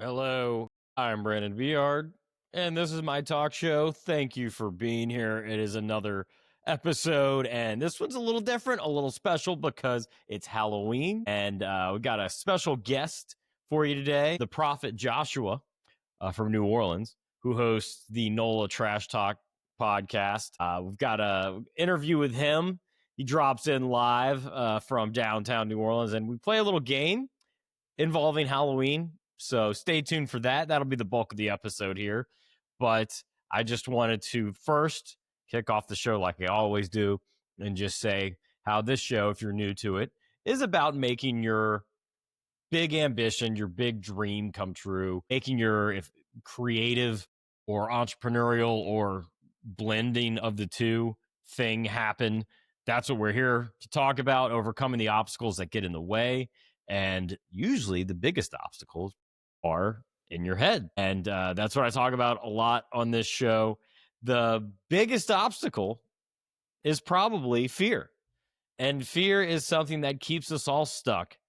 Hello, I'm Brandon Beeyard, and this is my talk show. Thank you for being here. It is another episode, and this one's a little different, a little special because it's Halloween, and we got a special guest for you today, the Prophet Joshua from New Orleans, who hosts the NOLA Trash Talk podcast. We've got an interview with him. He drops in live from downtown New Orleans, and we play a little game involving Halloween. So stay tuned for that. That'll be the bulk of the episode here. But I just wanted to first kick off the show like I always do and just say how this show, if you're new to it, is about making your big ambition, your big dream come true, making your creative or entrepreneurial or blending of the two thing happen. That's what we're here to talk about, overcoming the obstacles that get in the way. And usually the biggest obstacles are in your head. And that's what I talk about a lot on this show. The biggest obstacle is probably fear. And fear is something that keeps us all stuck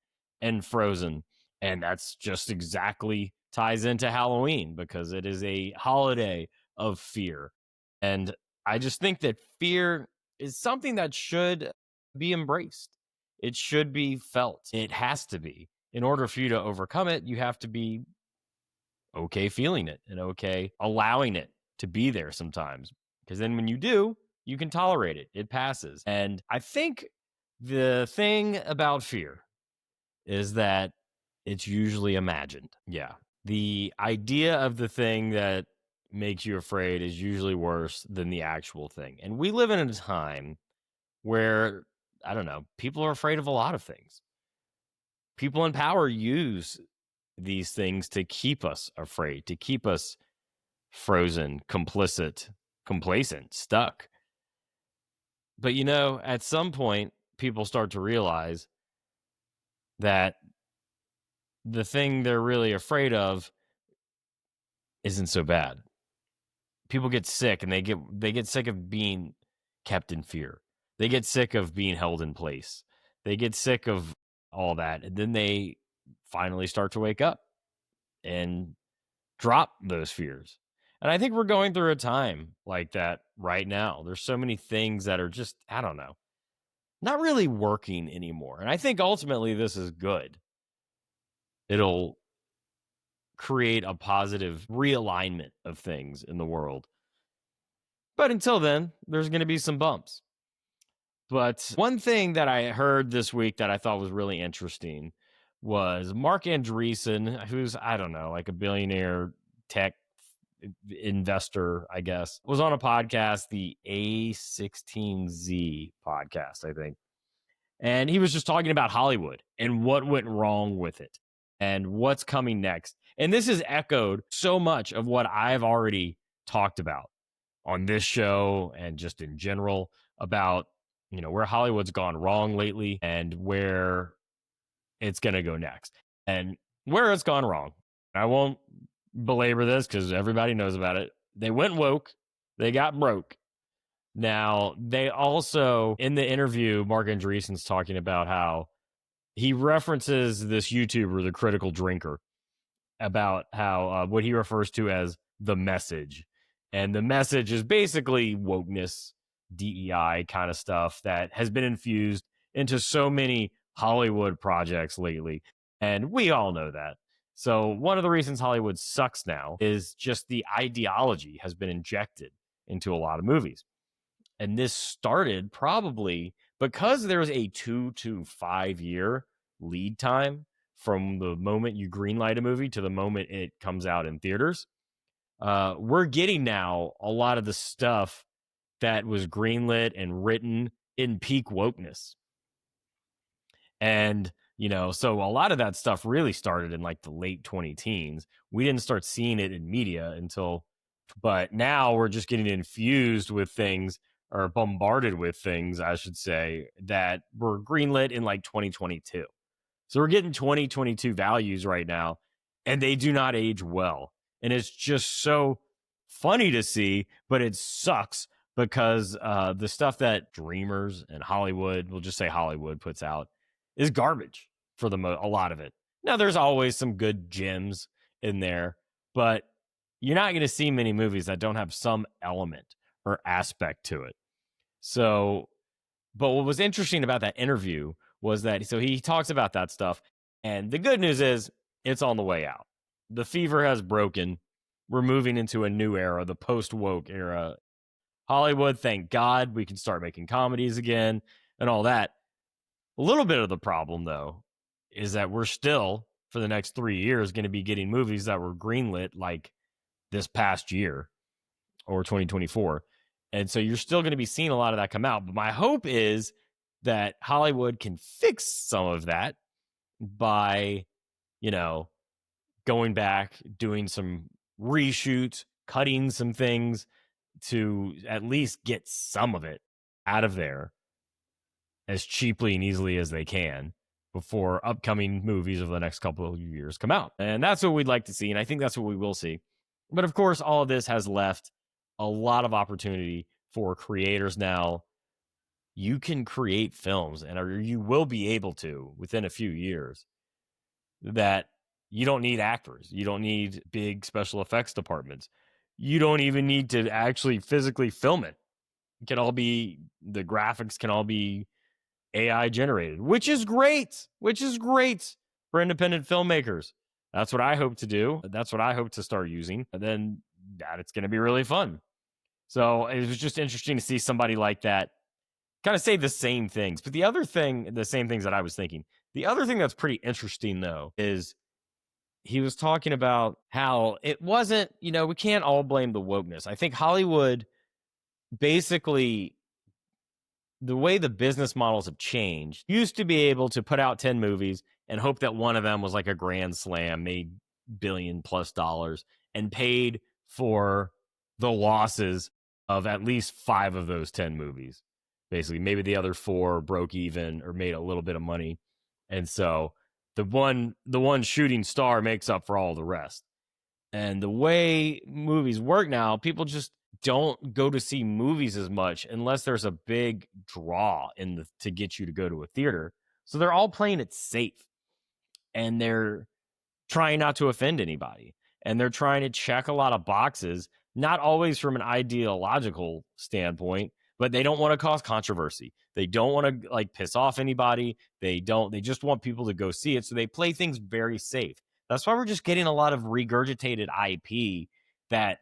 and frozen. And that's just exactly ties into Halloween because it is a holiday of fear. And I just think that fear is something that should be embraced. It should be felt. It has to be. In order for you to overcome it, you have to be okay feeling it and okay allowing it to be there sometimes. Because then when you do, you can tolerate it. It passes. And I think the thing about fear is that it's usually imagined. Yeah. The idea of the thing that makes you afraid is usually worse than the actual thing. And we live in a time where, I don't know, people are afraid of a lot of things. People in power use these things to keep us afraid, to keep us frozen, complicit, complacent, stuck. But at some point, people start to realize that the thing they're really afraid of isn't so bad. People get sick and they get sick of being kept in fear. They get sick of being held in place. They get sick of all that. And then they finally start to wake up and drop those fears. And I think we're going through a time like that right now. There's so many things that are just, I don't know, not really working anymore. And I think ultimately this is good. It'll create a positive realignment of things in the world. But until then, there's going to be some bumps. But one thing that I heard this week that I thought was really interesting was Mark Andreessen, who's, I don't know, like a billionaire tech investor, I guess, was on a podcast, the A16Z podcast, I think. And he was just talking about Hollywood and what went wrong with it and what's coming next. And this has echoed so much of what I've already talked about on this show and just in general about where Hollywood's gone wrong lately and where it's going to go next. And where it's gone wrong, I won't belabor this because everybody knows about it. They went woke. They got broke. Now, they also, in the interview, Mark Andreessen's talking about how he references this YouTuber, The Critical Drinker, about how what he refers to as the message. And the message is basically wokeness, DEI kind of stuff that has been infused into so many Hollywood projects lately. And we all know that. So one of the reasons Hollywood sucks now is just the ideology has been injected into a lot of movies. And this started probably because there was a 2 to 5 year lead time from the moment you greenlight a movie to the moment it comes out in theaters. We're getting now a lot of the stuff that was greenlit and written in peak wokeness. And, so a lot of that stuff really started in like the late 2010s. We didn't start seeing it in media but now we're just getting infused with things or bombarded with things, I should say, that were greenlit in like 2022. So we're getting 2022 values right now, and they do not age well. And it's just so funny to see, but it sucks because the stuff that Dreamers and Hollywood, we'll just say Hollywood, puts out is garbage for a lot of it. Now, there's always some good gems in there, but you're not going to see many movies that don't have some element or aspect to it. So, but what was interesting about that interview was that so he talks about that stuff, and the good news is it's on the way out. The fever has broken. We're moving into a new era, the post woke era. Hollywood, thank God, we can start making comedies again and all that. A little bit of the problem, though, is that we're still, for the next 3 years, going to be getting movies that were greenlit like this past year or 2024. And so you're still going to be seeing a lot of that come out. But my hope is that Hollywood can fix some of that by, you know, going back, doing some reshoots, cutting some things to at least get some of it out of there as cheaply and easily as they can before upcoming movies over the next couple of years come out. And that's what we'd like to see. And I think that's what we will see. But of course, all of this has left a lot of opportunity for creators now. You can create films, and you will be able to within a few years, that you don't need actors. You don't need big special effects departments. You don't even need to actually physically film it. It can all be, the graphics can all be AI generated, which is great for independent filmmakers. That's what I hope to do. That's what I hope to start using. And then that it's going to be really fun. So it was just interesting to see somebody like that kind of say the same things. But the same things that I was thinking. The other thing that's pretty interesting, though, is he was talking about how it wasn't, we can't all blame the wokeness. I think Hollywood, basically, the way the business models have changed, used to be able to put out 10 movies and hope that one of them was like a grand slam, made $1 billion+ and paid for the losses of at least 5 of those 10 movies. Basically, maybe the other 4 broke even or made a little bit of money. And so the one shooting star makes up for all the rest. And the way movies work now, people just don't go to see movies as much unless there's a big draw to get you to go to a theater. So they're all playing it safe, and they're trying not to offend anybody, and they're trying to check a lot of boxes, not always from an ideological standpoint, but they don't want to cause controversy. They don't want to piss off anybody. They just want people to go see it. So they play things very safe. That's why we're just getting a lot of regurgitated IP that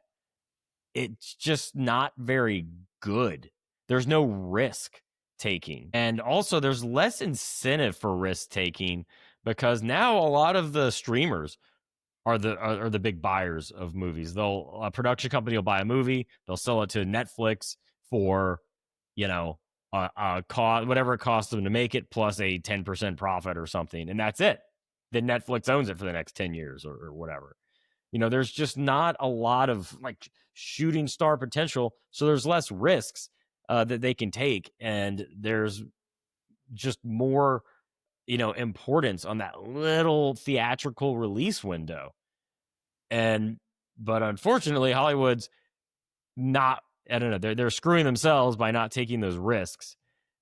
it's just not very good. There's no risk taking. And also there's less incentive for risk taking, because now a lot of the streamers are the big buyers of movies. A production company will buy a movie, they'll sell it to Netflix for, whatever it costs them to make it, plus a 10% profit or something, and that's it. Then Netflix owns it for the next 10 years or whatever. There's just not a lot of shooting star potential, so there's less risks that they can take, and there's just more importance on that little theatrical release window. But unfortunately, Hollywood's not, I don't know, they're screwing themselves by not taking those risks.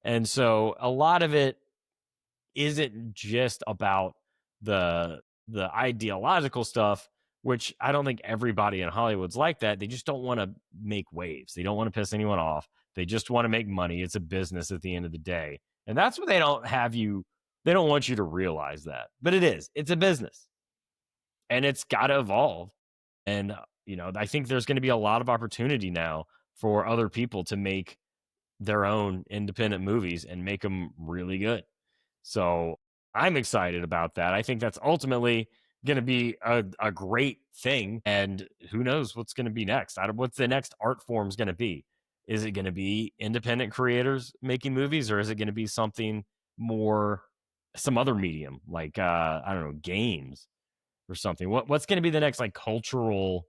And so a lot of it isn't just about the ideological stuff, which I don't think everybody in Hollywood's like that. They just don't want to make waves. They don't want to piss anyone off. They just want to make money. It's a business at the end of the day. And that's what they don't want you to realize that. But it is. It's a business. And it's got to evolve. And, I think there's going to be a lot of opportunity now for other people to make their own independent movies and make them really good. So I'm excited about that. I think that's ultimately going to be a great thing. And who knows what's going to be next? What's the next art form is going to be? Is it going to be independent creators making movies, or is it going to be something more, some other medium, like, I don't know, games or something? What's going to be the next cultural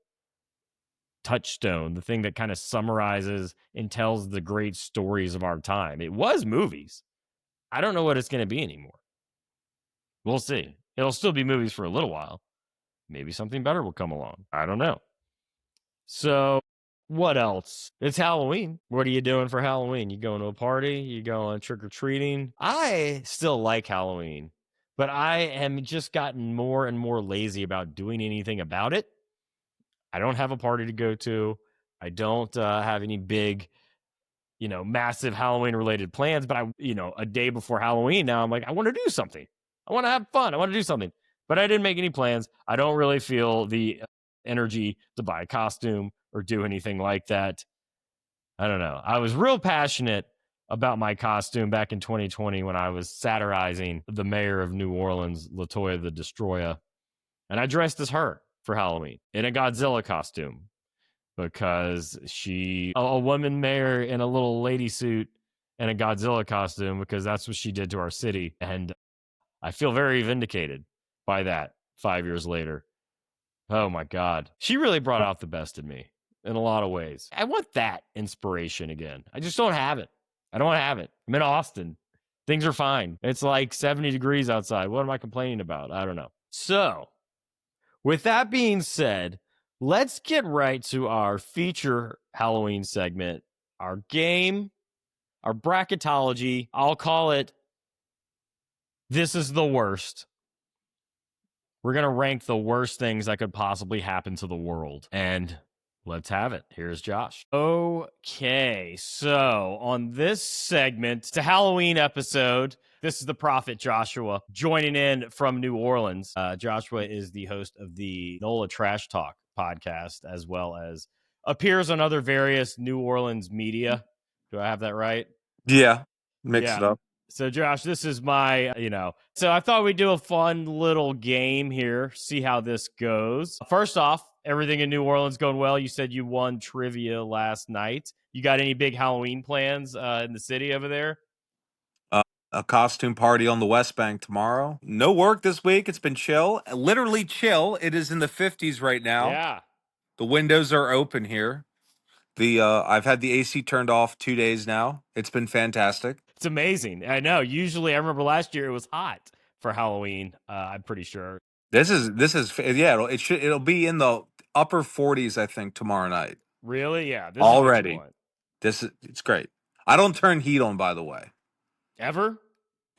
touchstone, the thing that kind of summarizes and tells the great stories of our time? It was movies. I don't know what it's going to be anymore. We'll see. It'll still be movies for a little while. Maybe something better will come along. I don't know. So what else? It's Halloween. What are you doing for Halloween? You going to a party? You going trick-or-treating? I still like Halloween, but I am just gotten more and more lazy about doing anything about it. I don't have a party to go to. I don't have any big, massive Halloween related plans, but a day before Halloween now, I'm like, I want to do something. I want to have fun. I want to do something. But I didn't make any plans. I don't really feel the energy to buy a costume or do anything like that. I don't know. I was real passionate about my costume back in 2020 when I was satirizing the mayor of New Orleans, LaToya the Destroyer. And I dressed as her for Halloween in a Godzilla costume because a woman mayor in a little lady suit and a Godzilla costume, because that's what she did to our city. And I feel very vindicated by that 5 years later. Oh my God. She really brought out the best in me in a lot of ways. I want that inspiration again. I just don't have it. I don't have it. I'm in Austin. Things are fine. It's like 70 degrees outside. What am I complaining about? I don't know. So, with that being said, let's get right to our feature Halloween segment, our game, our bracketology. I'll call it This is the Worst. We're going to rank the worst things that could possibly happen to the world. And let's have it. Here's Josh. Okay, so on this segment, it's a Halloween episode. This is the Prophet Joshua joining in from New Orleans. Joshua is the host of the NOLA Trash Talk podcast, as well as appears on other various New Orleans media. Do I have that right? Yeah, mix it up. So, Josh, this is my, so I thought we'd do a fun little game here, see how this goes. First off, everything in New Orleans going well. You said you won trivia last night. You got any big Halloween plans in the city over there? A costume party on the West Bank tomorrow. No work this week. It's been chill. Literally chill. It is in the 50s right now. Yeah. The windows are open here. I've had the AC turned off 2 days now. It's been fantastic. It's amazing. I know. Usually, I remember last year it was hot for Halloween. I'm pretty sure. This is yeah. It'll be in the upper 40s, I think, tomorrow night. Really? Yeah. This Already. is what you want. It's great. I don't turn heat on, by the way. Ever?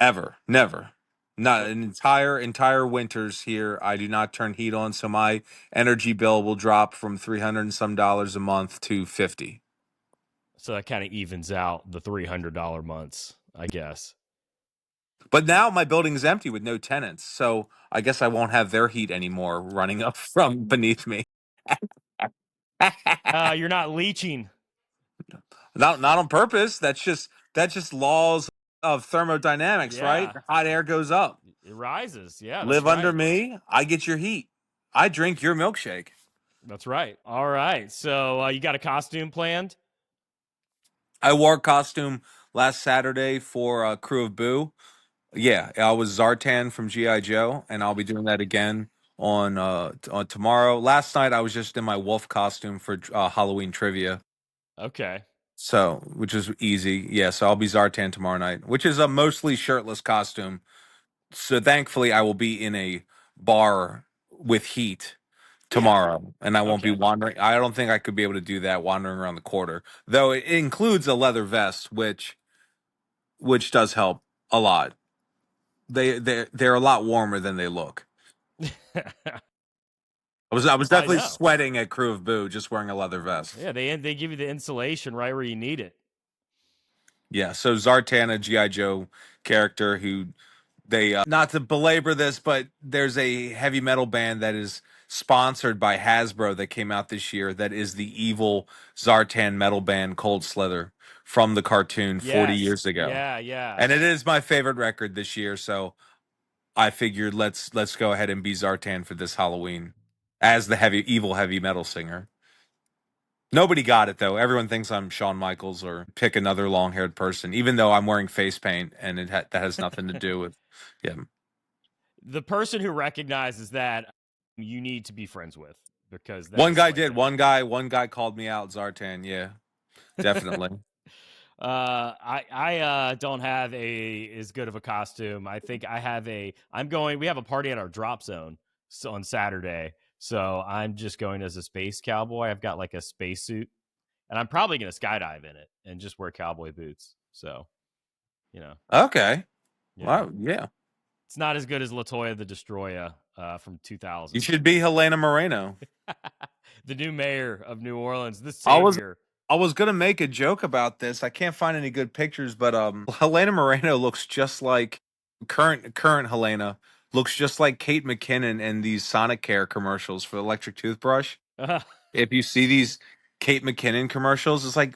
Ever. Never. Not an entire winters here. I do not turn heat on, so my energy bill will drop from $300 and some a month to $50. So that kind of evens out the $300 months, I guess. But now my building is empty with no tenants, so I guess I won't have their heat anymore running up from beneath me. You're not leaching. Not on purpose. That's just laws of thermodynamics, Yeah. right? Hot air goes up. It rises. Yeah. Live that's under right. me, I get your heat. I drink your milkshake. That's right. All right. So you got a costume planned? I wore a costume last Saturday for Crew of Boo. Yeah, I was Zartan from G.I. Joe, and I'll be doing that again on tomorrow. Last night I was just in my wolf costume for Halloween trivia. Okay. So, which is easy. Yeah, so I'll be Zartan tomorrow night, which is a mostly shirtless costume. So thankfully I will be in a bar with heat tomorrow, and I won't be wandering. I don't think I could be able to do that wandering around the quarter, though it includes a leather vest, which does help a lot. They're a lot warmer than they look. I was definitely sweating at Crew of Boo just wearing a leather vest. Yeah, they give you the insulation right where you need it. Yeah, so Zartan, a G.I. Joe character who they not to belabor this, but there's a heavy metal band that is sponsored by Hasbro that came out this year that is the evil Zartan metal band Cold Slither from the cartoon 40 years ago. Yeah. And it is my favorite record this year, so I figured let's go ahead and be Zartan for this Halloween as the evil heavy metal singer. Nobody got it though. Everyone thinks I'm Shawn Michaels or pick another long-haired person, even though I'm wearing face paint and that has nothing to do with him. The person who recognizes that you need to be friends with, because one guy did. One guy called me out, Zartan. Yeah, definitely. I don't have as good of a costume. I think I have we have a party at our drop zone on Saturday. So I'm just going as a space cowboy. I've got like a spacesuit, and I'm probably going to skydive in it and just wear cowboy boots. So, Okay. Yeah. Wow. Yeah. It's not as good as Latoya the Destroyer from 2000. You should be Helena Moreno. The new mayor of New Orleans, the I was savior. I was gonna make a joke about this. I can't find any good pictures, but Helena Moreno looks just like current Helena looks just like Kate McKinnon in these Sonicare commercials for electric toothbrush. If you see these Kate McKinnon commercials, it's like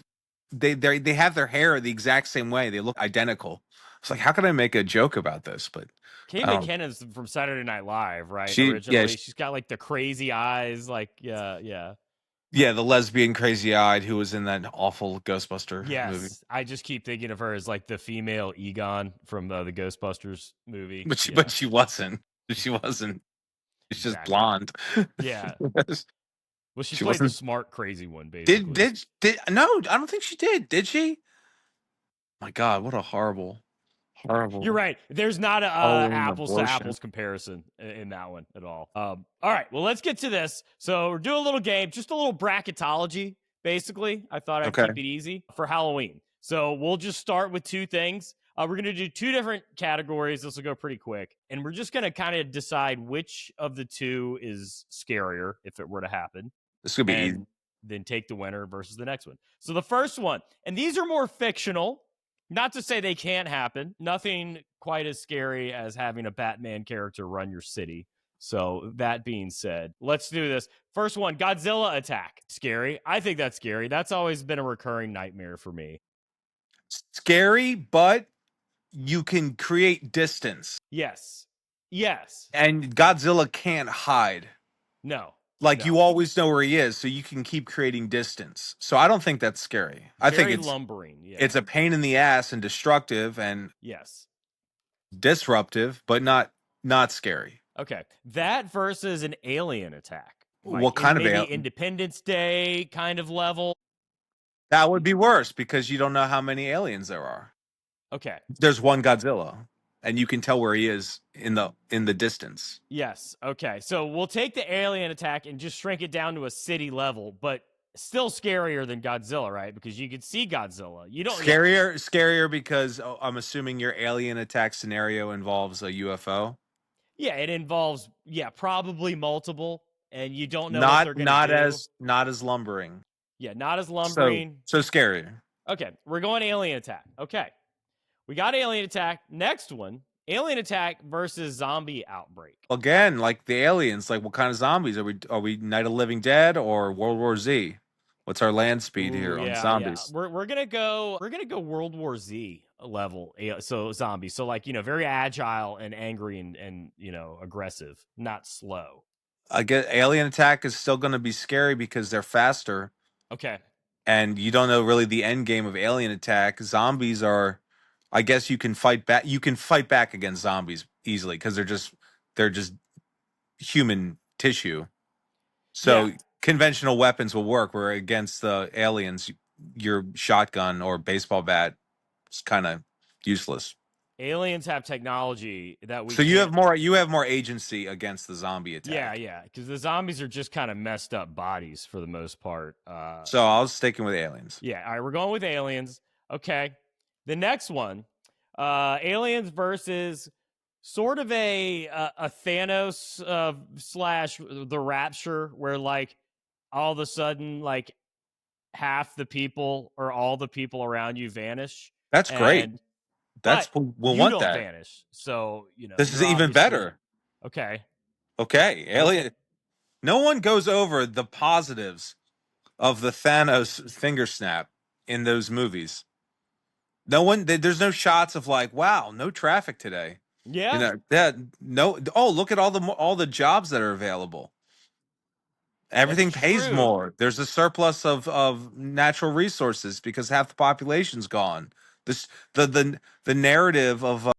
they have their hair the exact same way. They look identical. It's like, how can I make a joke about this? But Kate I don't. McKinnon's from Saturday Night Live, right? She yeah Originally, she's got like the crazy eyes, like yeah. yeah, the lesbian crazy eyed who was in that awful Ghostbuster movie. Yes, I just keep thinking of her as like the female Egon from the Ghostbusters movie. But she wasn't. She wasn't. She's just Exactly. blonde. Yeah. Well, she She played the wasn't. smart, crazy one, basically. Did no? I don't think she did. Did she? My God, what a horrible. You're right. There's not a Halloween apples to abortion. apples comparison in that one at all. All right. Well, let's get to this. So we're doing a little game, just a little bracketology, basically. I thought I'd Okay. keep it easy for Halloween. So we'll just start with two things. We're going to do two different categories. This will go pretty quick. And we're just going to kind of decide which of the two is scarier if it were to happen. This could be easy. Then take the winner versus the next one. So the first one, and these are more fictional. Not to say they can't happen. Nothing quite as scary as having a Batman character run your city. So that being said, let's do this. First one, Godzilla attack. Scary. I think that's scary. That's always been a recurring nightmare for me. Scary, but you can create distance. Yes. And Godzilla can't hide. No. Like, you always know where he is, so you can keep creating distance. So I don't think that's scary. I think it's lumbering. Yeah. It's a pain in the ass and destructive and disruptive, but not scary. Okay. That versus an alien attack. What kind of maybe Independence Day kind of level? That would be worse because you don't know how many aliens there are. Okay. There's one Godzilla, and you can tell where he is in the distance. Yes. Okay. So we'll take the alien attack and just shrink it down to a city level, but still scarier than Godzilla, right? Because you can see Godzilla. You don't scarier because I'm assuming your alien attack scenario involves a UFO. Yeah, it involves probably multiple, and you don't know what they're going to do. Not as lumbering. Yeah, not as lumbering. So scarier. Okay, we're going alien attack. Okay, we got alien attack. Next one, alien attack versus zombie outbreak. Again, like the aliens, like what kind of zombies are we Night of the Living Dead or World War Z? What's our land speed here on zombies? Yeah. We're gonna go World War Z level. So zombies. So like very agile and angry and aggressive, not slow. I get alien attack is still going to be scary because they're faster. Okay. And you don't know really the end game of alien attack. Zombies are, I guess you can fight back. You can fight back against zombies easily because they're just human tissue. So conventional weapons will work. Where against the aliens, your shotgun or baseball bat is kind of useless. Aliens have technology that we. So you have more agency against the zombie attack. Yeah, because the zombies are just kind of messed up bodies for the most part. So I was sticking with aliens. Yeah, all right, we're going with aliens. Okay, the next one, aliens versus sort of a Thanos slash the Rapture, where like all of a sudden like half the people or all the people around you vanish. That's great. We'll you want don't that. Vanish, so this is even better. Okay, alien. No one goes over the positives of the Thanos finger snap in those movies. No one. There's no shots of like, wow, no traffic today. Yeah. No. Oh, look at all the jobs that are available. Everything pays more. There's a surplus of natural resources because half the population's gone. The narrative of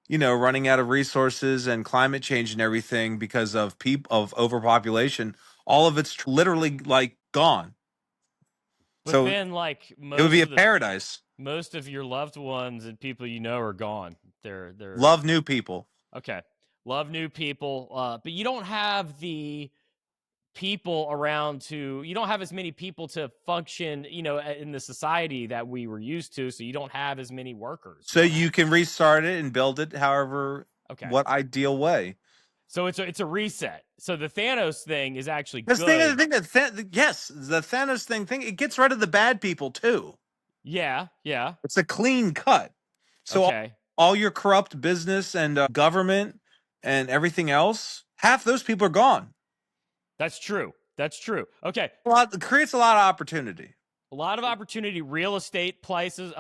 running out of resources and climate change and everything because of overpopulation, all of it's literally like gone. But so then like it would be a paradise. Most of your loved ones and people are gone. They're love new people. Okay. Love new people. But you don't have the people around you don't have as many people to function, in the society that we were used to. So you don't have as many workers. So you can restart it and build it however Okay. What ideal way? So it's a reset. So the Thanos thing is actually This thing, good. the thing that yes, the Thanos thing, it gets rid of the bad people too. Yeah, yeah. It's a clean cut. So Okay. all your corrupt business and government and everything else, half those people are gone. That's true. That's true. Okay. It creates a lot of opportunity. A lot of opportunity. Real estate prices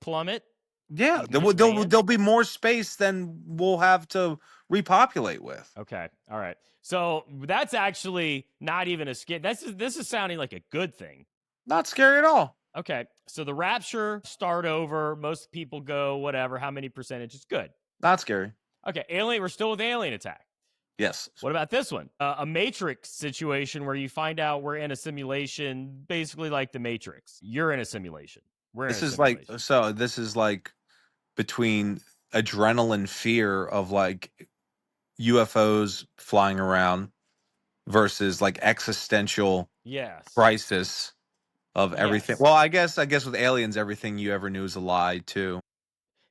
plummet. Yeah, You can get land. there'll be more space than we'll have to repopulate with. Okay. All right. So that's actually not even a skit. This is sounding like a good thing. Not scary at all. Okay. So the rapture start over. Most people go whatever. How many percentage? It's good. Not scary. Okay. Alien. We're still with alien attack. Yes. What about this one? A Matrix situation where you find out we're in a simulation, basically like the Matrix. You're in a simulation. We're in This a is like simulation. so. This is like between adrenaline fear of like UFOs flying around versus like existential Yes. crisis of everything. Yes. Well, I guess with aliens, everything you ever knew is a lie too.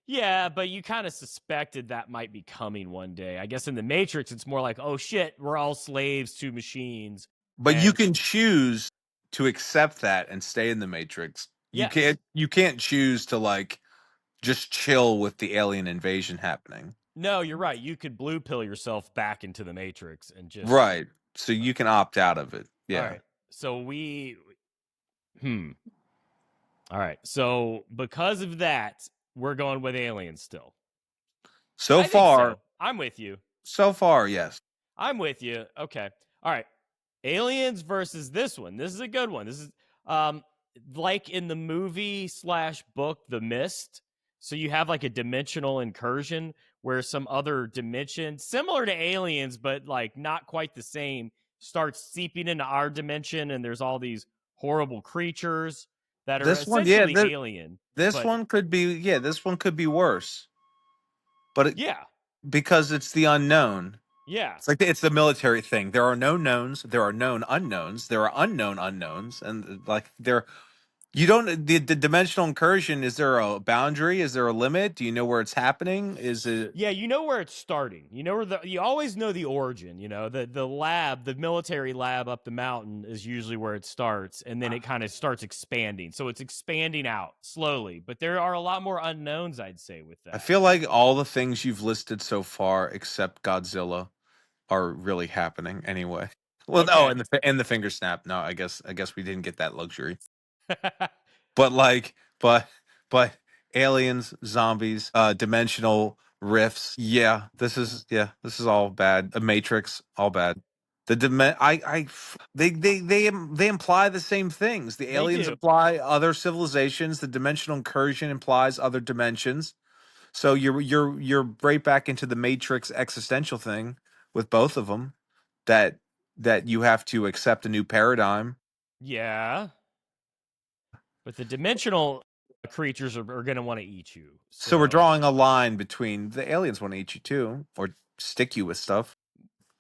Yeah, but you kind of suspected that might be coming one day. I guess in the Matrix, it's more like, oh shit, we're all slaves to machines. But you And can choose to accept that and stay in the matrix. yes, You can't choose to like just chill with the alien invasion happening. no, you're right. You could blue pill yourself back into the Matrix and just, Right. So you can opt out of it. all Yeah. right. So hmm. All right. So because of that, we're going with aliens still. So I think far, so. I'm with you. so far, yes. I'm with you. Okay. All right. Aliens versus this one. This is a good one. This is um like in the movie slash book The Mist. So you have like a dimensional incursion where some other dimension, similar to aliens, but like not quite the same, starts seeping into our dimension, and there's all these horrible creatures that are This one, yeah, essentially alien. this But one could be, yeah, this one could be worse. But yeah, because it's the unknown. yeah. It's like it's the military thing. There are no knowns, there are known unknowns, there are unknown unknowns, and like there you don't the dimensional incursion, is there a boundary? Is there a limit? Do you know where it's happening? Is it Yeah, you know where it's starting. You know where you always know the origin, you know. The lab, the military lab up the mountain is usually where it starts, and then it kind of starts expanding. So it's expanding out slowly, but there are a lot more unknowns, I'd say, with I that. feel like all the things you've listed so far except Godzilla are really happening anyway. Well, no, Okay. and the finger snap. No, I guess we didn't get that luxury. But like, but aliens, zombies, dimensional rifts. Yeah, this is all bad. A Matrix, all bad. The they imply the same things. The They aliens do. imply other civilizations. The dimensional incursion implies other dimensions. So you're right back into the Matrix existential thing with both of them. That that you have to accept a new paradigm. Yeah. But the dimensional creatures are going to want to eat you. So we're So, drawing a line between the aliens want to eat you too, or stick you with stuff.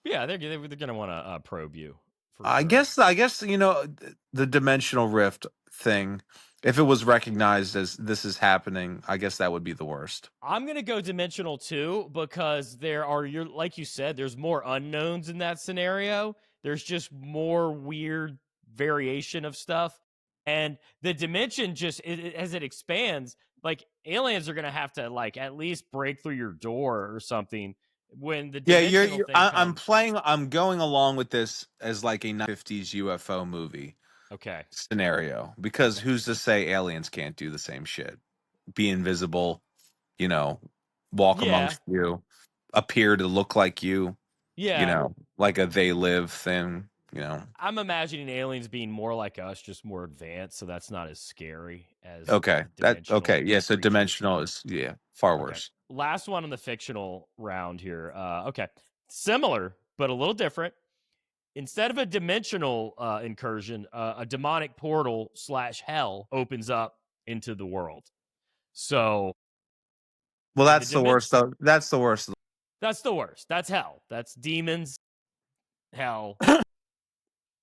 yeah, they're going to want to probe you for I sure. guess I guess the dimensional rift thing. If it was recognized as this is happening, I guess that would be the worst. I'm gonna go dimensional too because you're like you said, there's more unknowns in that scenario. There's just more weird variation of stuff, and the dimension just as it expands, like aliens are gonna have to like at least break through your door or something when the Yeah, dimensional thing I'm comes. playing. I'm going along with this as like a 50s UFO movie Okay, scenario because okay, who's to say aliens can't do the same shit? Be invisible, you know, walk yeah, amongst you, appear to look like you, yeah. like a they live thing. I'm imagining aliens being more like us, just more advanced, so that's not as scary as Okay. dimensional Yeah, so creatures. dimensional is far Okay. worse. Last one on the fictional round here. Okay. Similar, but a little different. Instead of a dimensional incursion, a demonic portal slash hell opens up into the world. So Well, in the that's the dimension, worst though. That's the worst. that's the worst. That's hell. That's demons, hell.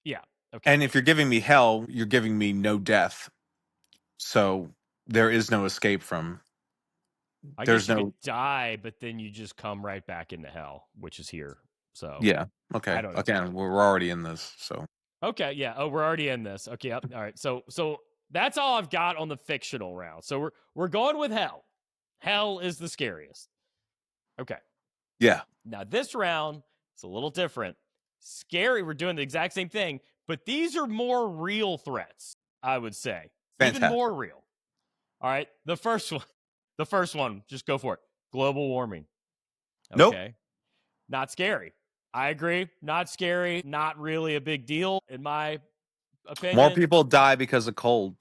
Yeah. Okay. And if you're giving me hell, you're giving me no death. So there is no escape from I There's guess you no. could die, but then you just come right back into hell, which is here. So Yeah. I Okay. don't know. Again, we're already in this, so Okay, yeah. Oh, we're already in this. Okay, yep. All right. So that's all I've got on the fictional round. So we're going with hell. Hell is the scariest. Okay. yeah, Now this round is a little different. Scary, we're doing the exact same thing, but these are more real threats, I would say. Even fantastic. more real. All right. The first one. The first one, just go for it. Global warming. Nope. Okay. Not scary. I agree. Not scary. Not really a big deal, in my More opinion. people die because of cold.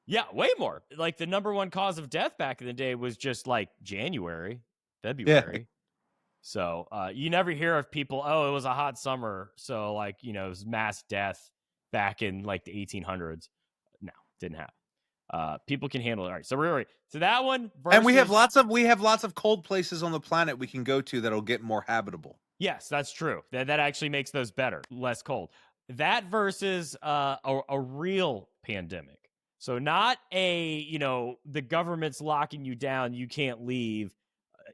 Yeah, way more. Like the number one cause of death back in the day was just like January, Yeah. February. So you never hear of people, oh, it was a hot summer. So, like, it was mass death back in like the 1800s. No, didn't happen. People can handle it. All right. So, we're right. So, that one And versus. we have lots of cold places on the planet we can go to that'll get more habitable. Yes, that's true. That actually makes those better, less cold. That versus a real pandemic. So not the government's locking you down, you can't leave,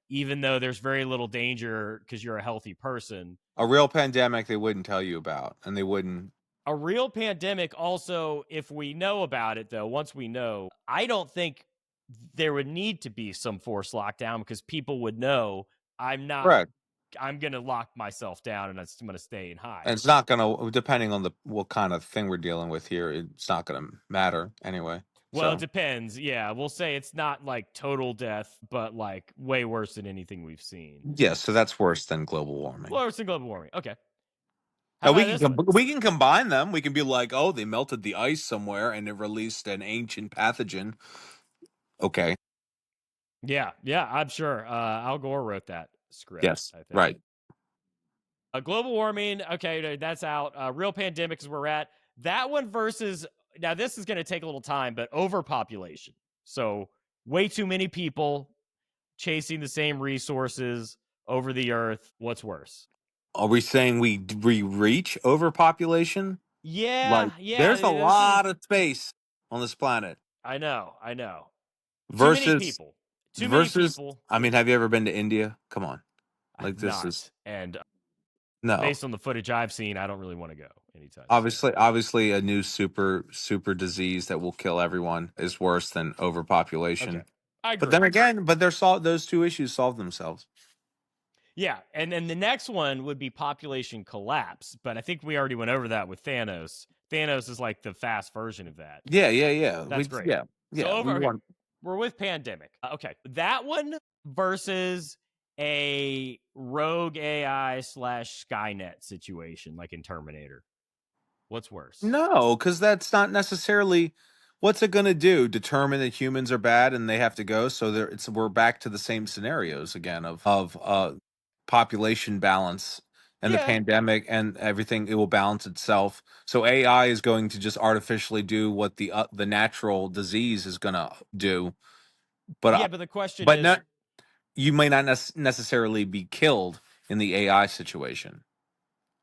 even though there's very little danger because you're a healthy person. A real pandemic they wouldn't tell you about, and they wouldn't. A real pandemic, also, if we know about it, though, once we know, I don't think there would need to be some forced lockdown because people would know I'm not Correct. I'm going to lock myself down and I'm going to stay and hide. And it's not gonna, depending on the what kind of thing we're dealing with here, it's not gonna matter anyway. Well, it So depends. Yeah, we'll say it's not like total death, but like way worse than anything we've seen. yeah, so that's worse than global warming. Worse than global warming. Okay. How Now about this one? we can combine them. We can be like, oh, they melted the ice somewhere and it released an ancient pathogen. Okay. Yeah, I'm sure. Al Gore wrote that script, Yes. I think. Right. Global warming. Okay, that's out. Real pandemic is where we're at. That one versus. Now, this is going to take a little time, but overpopulation. So, way too many people chasing the same resources over the earth. What's worse? Are we saying we reach overpopulation? Like, Yeah. there's a This is. lot of space on this planet. I know. Too many Versus people. Too many versus. people. I mean, have you ever been to India? Come on, like I've this is not. And no. based on the footage I've seen, I don't really want to go anytime soon. Obviously, a new super disease that will kill everyone is worse than Okay. overpopulation. I But agree. then again, those two issues solve themselves. Yeah. And then the next one would be population collapse. But I think we already went over that with Thanos. Thanos is like the fast version of that. Yeah. That's great. So We okay, want. we're with pandemic. Okay. That one versus a rogue AI / Skynet situation like in Terminator. What's worse? No, because that's not necessarily what's it going to do. Determine that humans are bad and they have to go. So we're back to the same scenarios again of population balance and the Yeah. pandemic and everything. It will balance itself. So AI is going to just artificially do what the natural disease is going to do. But Yeah, but the question but is not you may not necessarily be killed in the AI situation.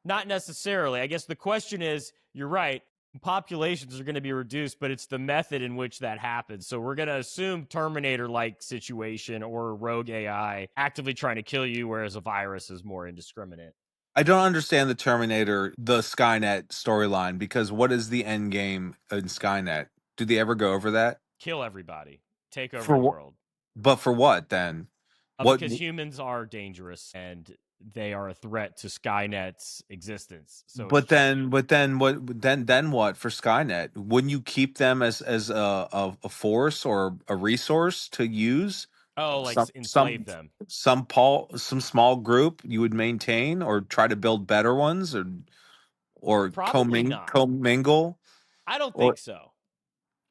not necessarily. I guess the question is, you're right. Populations are going to be reduced, but it's the method in which that happens. So we're going to assume Terminator-like situation or rogue AI actively trying to kill you, whereas a virus is more indiscriminate. I don't understand the Skynet storyline because what is the end game in Skynet? Do they ever go over that? Kill everybody. Take over For the what? world. But for what then? What? Because humans are dangerous and they are a threat to Skynet's existence. So it's Then what for Skynet? Wouldn't you keep them as a force or a resource to use? like Some enslave them. some small group you would maintain or try to build better ones or Probably not. commingle I don't or think so.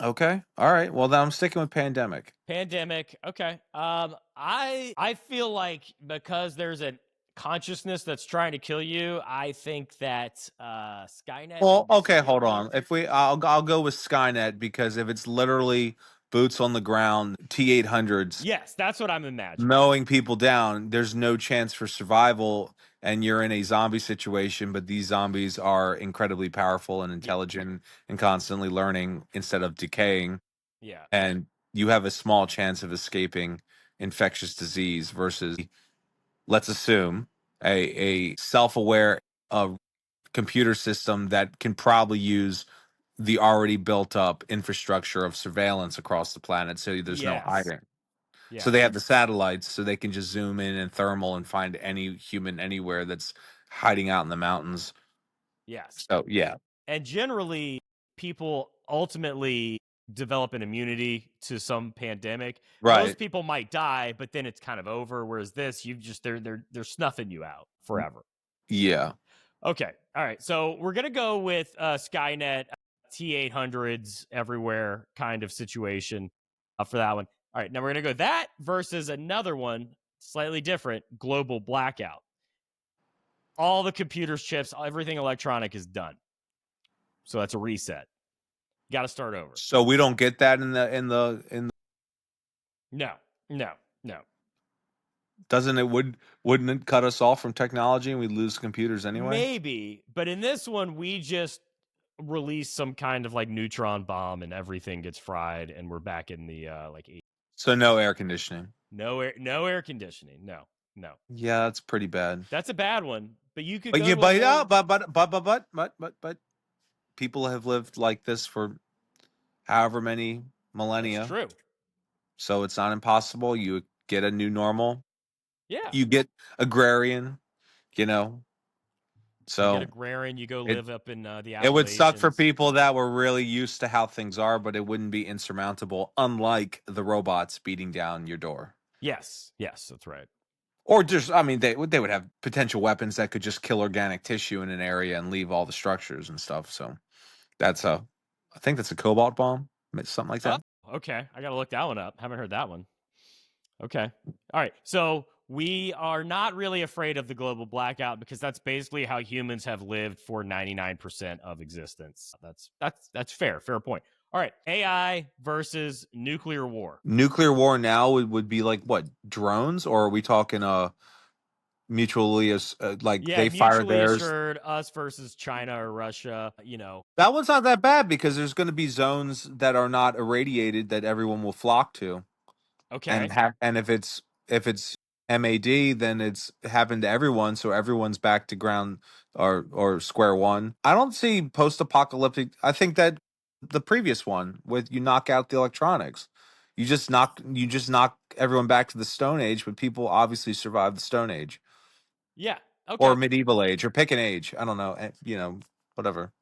okay, all right, well then I'm sticking with pandemic. Pandemic. Okay. I feel like because there's a consciousness that's trying to kill you, I think that Skynet Well, in okay, hold theory. on. I'll go with Skynet because if it's literally boots on the ground, T-800s Yes, that's what I'm imagining. mowing people down, there's no chance for survival, and you're in a zombie situation, but these zombies are incredibly powerful and Yeah. intelligent and constantly learning instead of decaying, Yeah. and you have a small chance of escaping infectious disease versus, let's assume, a self-aware computer system that can probably use the already built up infrastructure of surveillance across the planet, so there's no Yes. hiding. So they have Yes. the satellites, so they can just zoom in and thermal and find any human anywhere that's hiding out in the mountains. Yes. So yeah, And generally, people ultimately develop an immunity to some pandemic. Those right. people might die, but then it's kind of over. Whereas this, you just they're snuffing you out forever. Yeah. Okay, all right. So we're gonna go with Skynet T800s everywhere kind of situation for that one. All right, now we're gonna go that versus another one, slightly different, global blackout. All the computers, chips, everything electronic is done. So that's a reset. Got to start over. So we don't get that in the No, no, no. doesn't it wouldn't it cut us off from technology and we lose computers anyway? Maybe, but in this one, we just release some kind of like neutron bomb and everything gets fried, and we're back in the like So no air conditioning. no air conditioning. No, no. Yeah, that's pretty bad. That's a bad one. But you could But go yeah, to a but more. yeah, but people have lived like this for however many That's millennia. true. So it's not impossible. You get a new normal. Yeah. You get agrarian, you know. You get So agrarian. You go it live up in the it would suck for Appalachians. people that were really used to how things are, but it wouldn't be insurmountable, unlike the robots beating down your door. Yes. Yes, that's right. Or just, I mean, they would have potential weapons that could just kill organic tissue in an area and leave all the structures and stuff. So that's I think that's a cobalt bomb, something like Oh, that. okay. I got to look that one up. Haven't heard that one. Okay. All right. So we are not really afraid of the global blackout because that's basically how humans have lived for 99% of existence. That's fair. Fair point. All right. AI versus nuclear war. Nuclear war now would be like what, drones, or are we talking mutually as like Yeah, they fire mutually theirs? assured, us versus China or Russia, That one's not that bad because there's going to be zones that are not irradiated that everyone will flock to, and Okay. if it's MAD, then it's happened to everyone, so everyone's back to ground or square one. I don't see post-apocalyptic. I think that the previous one with you knock out the electronics, you just knock everyone back to the Stone Age, but people obviously survived the Stone Age Yeah. or Okay. medieval age or pick an age. I don't know, whatever.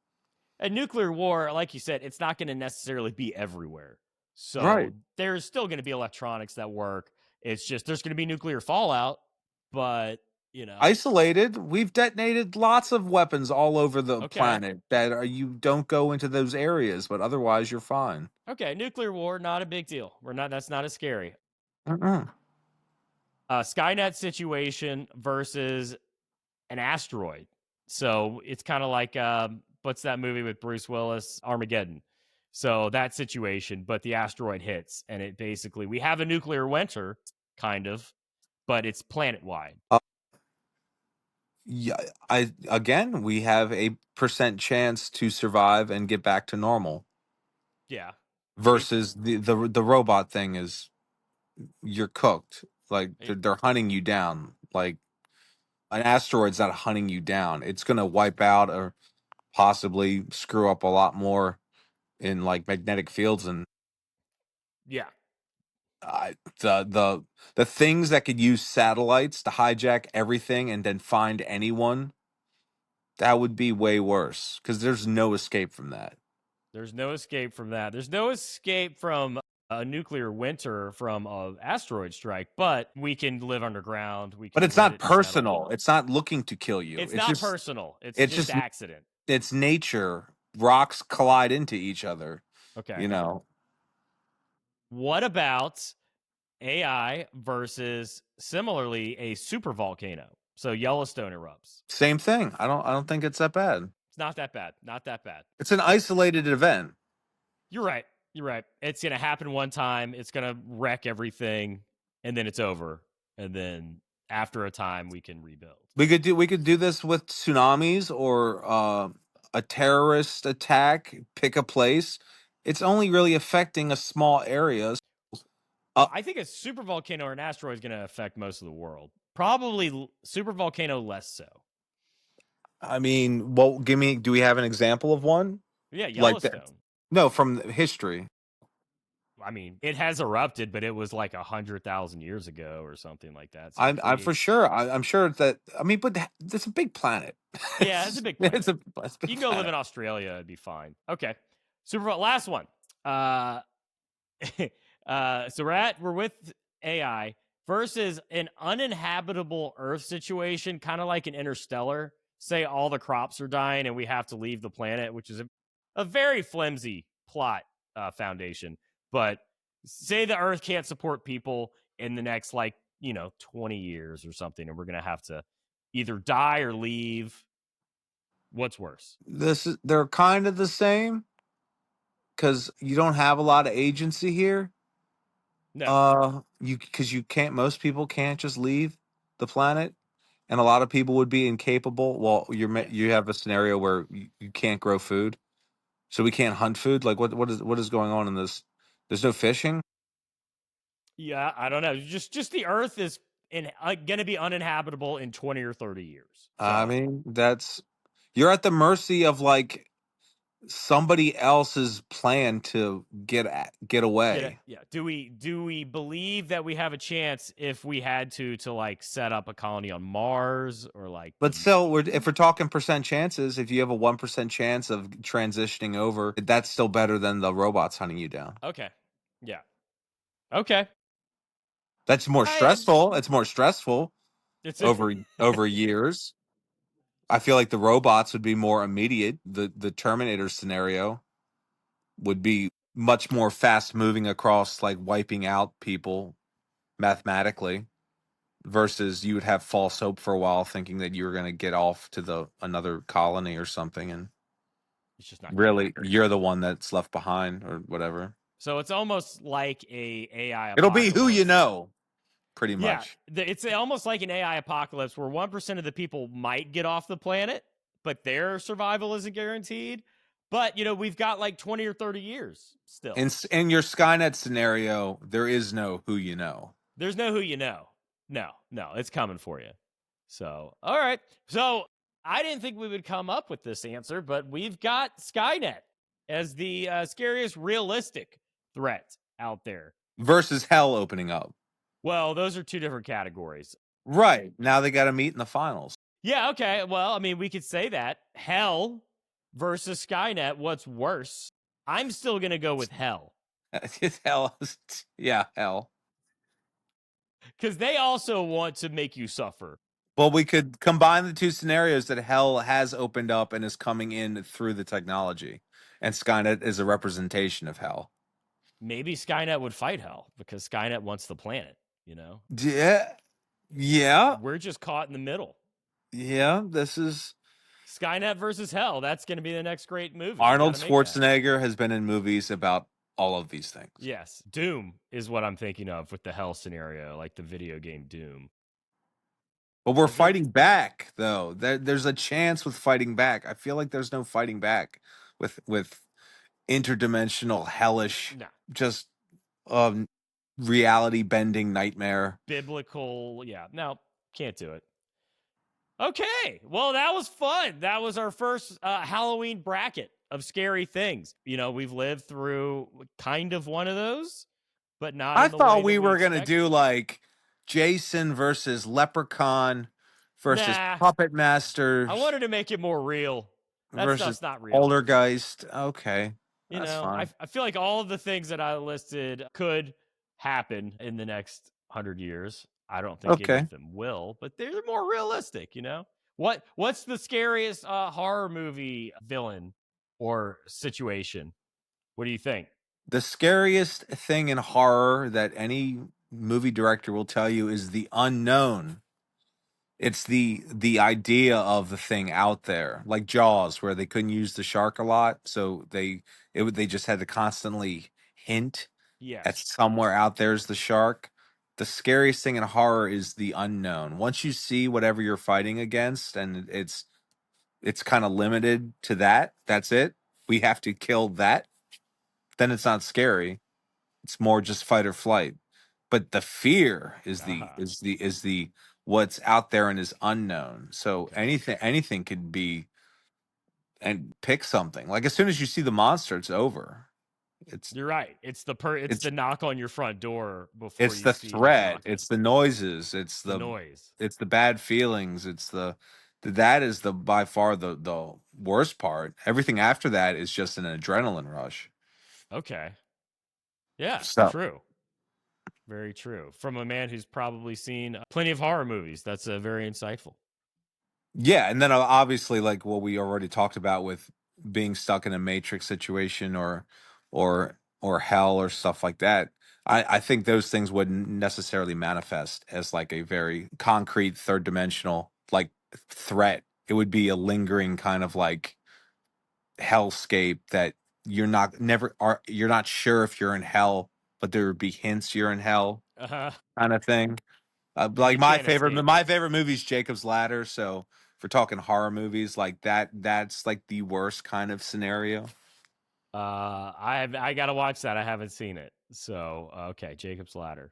And nuclear war, like you said, it's not going to necessarily be everywhere. So Right. there's still going to be electronics that work. It's just there's going to be nuclear fallout, but Isolated, we've detonated lots of weapons all over the okay. planet that are you don't go into those areas, but otherwise you're fine. Okay, nuclear war, not a big deal. We're not. That's not as scary. Mm-mm. Skynet situation versus an asteroid. So it's kind of like what's that movie with Bruce Willis, Armageddon. So that situation, but the asteroid hits, and it basically we have a nuclear winter, kind of, but it's planet wide. Yeah, I again, we have a percent chance to survive and get back to normal Yeah, it's versus the robot thing is you're cooked. Like it, they're hunting you down. Like an asteroid's not hunting you down. It's going to wipe out or possibly screw up a lot more in like magnetic fields and yeah. uh, the the the things that could use satellites to hijack everything and then find anyone, that would be way worse because there's no escape from that. There's no escape from that. There's no escape from a nuclear winter from a asteroid strike, but we can live underground. We But can it's let not it settle. personal. It's not looking to kill you. It's not personal. It's It's just just accident. it's nature. Rocks collide into each other. Okay. You know, What about AI versus similarly a super volcano? So Yellowstone erupts. same thing. I don't think it's that bad. It's not that bad. Not that bad. It's an isolated event. You're right. You're right. It's going to happen one time. It's going to wreck everything and then it's over. And then after a time we can rebuild. We could do this with tsunamis or a terrorist attack. Pick a place. It's only really affecting a small area. I think a super volcano or an asteroid is going to affect most of the world. Probably super volcano less so. I mean, well, do we have an example of one Yeah, like that? Yellowstone. No, from history. I mean, it has erupted, but it was like 100,000 years ago or something like that. So I'm pretty. for sure. I'm sure that. I mean, but it's a big planet. Yeah, it's a big it's planet. a You big can go live planet. in Australia; it'd be fine. Okay, super. Last one. Uh, so we're with AI versus an uninhabitable Earth situation, kind of like an Interstellar. Say all the crops are dying and we have to leave the planet, which is a very flimsy plot foundation. But say the Earth can't support people in the next 20 years or something, and we're gonna have to either die or leave. What's worse? They're kind of the same because you don't have a lot of agency here. No. Because you can't. Most people can't just leave the planet, and a lot of people would be incapable. Well, you Yes. have a scenario where you can't grow food, so we can't hunt food. Like what is going on in this? There's no fishing. Yeah, I don't know. Just the Earth is going to be uninhabitable in 20 or 30 years. I So mean, you're at the mercy of like somebody else's plan to get get it. away. Yeah. Do we believe that we have a chance if we had to like set up a colony on Mars or like But still, if we're talking percent chances, if you have a 1% chance of transitioning over, that's still better than the robots hunting you down. Okay. Yeah. Okay. That's more I stressful. It's more stressful it's over years. I feel like the robots would be more immediate. The Terminator scenario would be much more fast moving across, like wiping out people mathematically, versus you would have false hope for a while, thinking that you were going to get off to the another colony or something, and it's just not going to really happen. you're the one that's left behind or whatever. So it's almost like a AI It'll be who you apocalypse. know, pretty Yeah, much. it's almost like an AI apocalypse where 1% of the people might get off the planet, but their survival isn't guaranteed. But, we've got like 20 or 30 years still. In your Skynet scenario, there is no who you know. There's no who you know. No, it's coming for you. So, all right. So, I didn't think we would come up with this answer, but we've got Skynet as the scariest realistic threat out there. Versus hell opening up. Well, those are two different categories. Right. Now they got to meet in the finals. Yeah, okay. Well, I mean, we could say that. Hell versus Skynet, what's worse? I'm still going to go with hell Hell. Yeah, hell. because they also want to make you suffer. Well, we could combine the two scenarios that hell has opened up and is coming in through the technology, and Skynet is a representation of hell. Maybe Skynet would fight hell because Skynet wants the planet, you know? Yeah, yeah, We're just caught in the middle. yeah. This is Skynet versus hell. That's going to be the next great movie. We got Arnold to make that. Schwarzenegger has been in movies about all of these things. Yes. Doom is what I'm thinking of with the hell scenario, like the video game Doom. But we're I feel fighting back, though. There's a chance with fighting back. I feel like there's no fighting back with interdimensional hellish, nah, just um reality bending nightmare. biblical. Yeah. No, can't do it. Okay. Well, that was fun. That was our first Halloween bracket of scary things. We've lived through kind of one of those, but not I in the way thought that we we were gonna expected. do like Jason versus Leprechaun versus Nah, Puppet I Masters wanted to make it more real. That versus stuff's not real. Poltergeist. Okay, that's I, fine. I feel like all of the things that I listed could happen in the next 100 years. I don't think any Okay, of them will, but they're more realistic. What's the scariest horror movie villain or situation? What do you think? the scariest thing in horror that any movie director will tell you is the unknown. It's the idea of the thing out there, like Jaws, where they couldn't use the shark a lot, so they just had to constantly hint at Yes. somewhere out there's the shark. The scariest thing in horror is the unknown. Once you see whatever you're fighting against, and it's kind of limited to that. That's it. We have to kill that. Then it's not scary. It's more just fight or flight. but the fear is Uh-huh. the what's out there and is unknown. So Okay. anything could be, and pick something. Like as soon as you see the monster, it's over. It's You're right. It's the it's knock on your front door before it's you the see who's threat, knocking. it's the noises, The noise. it's the bad feelings, it's the that is the by far the worst part. Everything after that is just an adrenaline rush. Okay. Yeah, So true. Very true. From a man who's probably seen plenty of horror movies. That's very insightful. yeah, and then obviously like what we already talked about with being stuck in a matrix situation or hell or stuff like that. I think those things wouldn't necessarily manifest as like a very concrete third dimensional like threat. It would be a lingering kind of like hellscape that you're not sure if you're in hell, but there would be hints you're in hell Uh-huh. kind of thing. And Like you can't escape it. my favorite movie is Jacob's Ladder. So if we're talking horror movies like that, that's like the worst kind of scenario. I gotta watch that. I haven't seen it. So okay, Jacob's Ladder.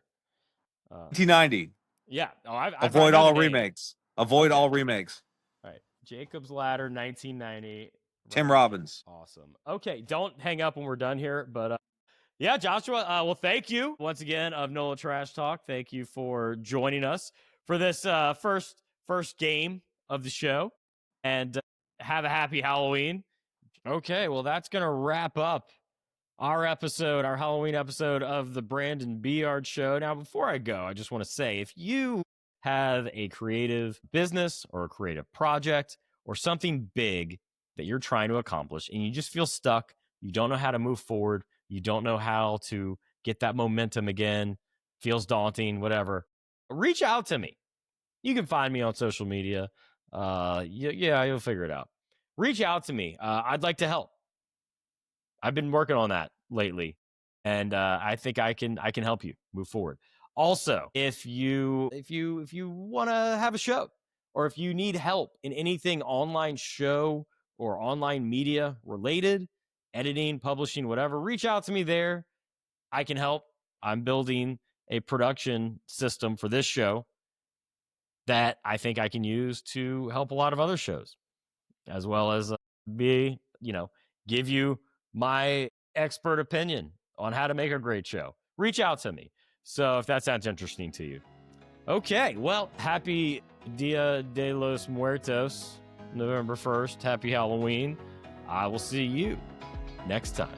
1990. Yeah. Oh, I Avoid know the all name. remakes. Avoid Okay. all remakes. All right. Jacob's Ladder, 1990. Tim Writing it down. Robbins. Awesome. Okay, don't hang up when we're done here. But yeah, Joshua. Well, thank you once again of NOLA Trash Talk. Thank you for joining us for this first game of the show, and have a happy Halloween. Okay, well that's gonna wrap up our Halloween episode of the Brandon Beeyard Show. Now, before I go, I just want to say if you have a creative business or a creative project or something big that you're trying to accomplish and you just feel stuck, you don't know how to move forward, you don't know how to get that momentum again, feels daunting, whatever, reach out to me. You can find me on social media. Yeah, you'll figure it out. Reach out to me. I'd like to help. I've been working on that lately, and I think I can help you move forward. Also, if you want to have a show, or if you need help in anything online show or online media related, editing, publishing, whatever, reach out to me there. I can help. I'm building a production system for this show that I think I can use to help a lot of other shows, as well as give you my expert opinion on how to make a great show. Reach out to me. So if that sounds interesting to you. Okay, well, happy Dia de los Muertos, November 1st. Happy Halloween. I will see you next time.